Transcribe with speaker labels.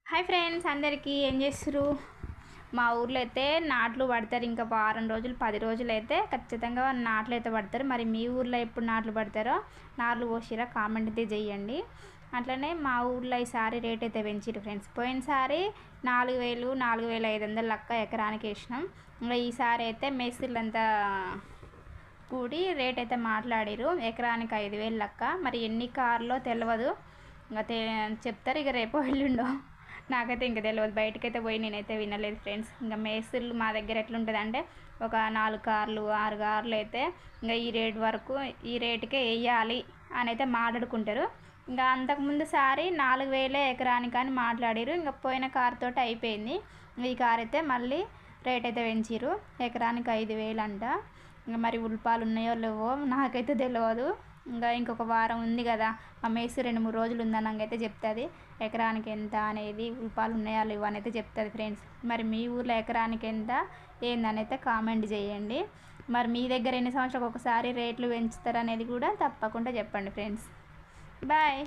Speaker 1: Hi friends, అందరికీ ఏం చేస్తారు? మా ఊర్లో అయితే నాట్లు పడతారు. ఇంకా వారం రోజులు 10 రోజులు అయితే ఖచ్చితంగా నాట్లు అయితే పడతారు. మరి మీ ఊర్లో ఎప్పుడు నాట్లు పడతారో నాట్లు పోసిరా కామెంట్ అయితే చేయండి. అట్లనే మా ఊర్లో ఈసారి రేట్ అయితే పెంచారు ఫ్రెండ్స్. పోయినసారి 4000 4500 లెక్క ఎకరానికి వేసినాం. ఇంకా ఈసారి అయితే మేస్త్రులంతా కూడి రేట్ అయితే మాట్లాడారు. ఎకరానికి 5000 లెక్క. మరి ఎన్ని కార్లో తెలియదు, ఇంకా చెప్తారు ఇక రేపో ఎల్లుండో. నాకైతే ఇంకా తెలియదు, బయటకైతే పోయి నేనైతే వినలేదు ఫ్రెండ్స్. ఇంకా మేస్త్రులు మా దగ్గర ఎట్లుంటుంది అంటే ఒక 4 కార్లు 6 కార్లు అయితే ఇంకా ఈ రేట్ వరకు ఈ రేటుకే వేయాలి అని అయితే మాట్లాడుకుంటారు. ఇంకా అంతకుముందు సారి 4000 ఎకరానికి అని మాట్లాడారు. ఇంకా పోయిన కార్ తోటి అయిపోయింది. ఈ కార్ అయితే మళ్ళీ రేట్ అయితే పెంచారు, ఎకరానికి 5000 అంట. ఇంకా మరి ఉల్పాలు ఉన్నాయో లేవో నాకైతే తెలియదు. ఇంకా ఇంకొక వారం ఉంది కదా, మా మేసి 2-3 రోజులు ఉందన్నాక అయితే చెప్తుంది ఎకరానికి ఎంత అనేది, ఉల్పాలు ఉన్నాయా లేవో అని అయితే చెప్తుంది ఫ్రెండ్స్. మరి మీ ఊర్లో ఎకరానికి ఎంత ఏందని అయితే కామెంట్ చేయండి. మరి మీ దగ్గర ఎన్ని సంవత్సరాలకు ఒకసారి రేట్లు పెంచుతారు అనేది కూడా తప్పకుండా చెప్పండి ఫ్రెండ్స్. బాయ్.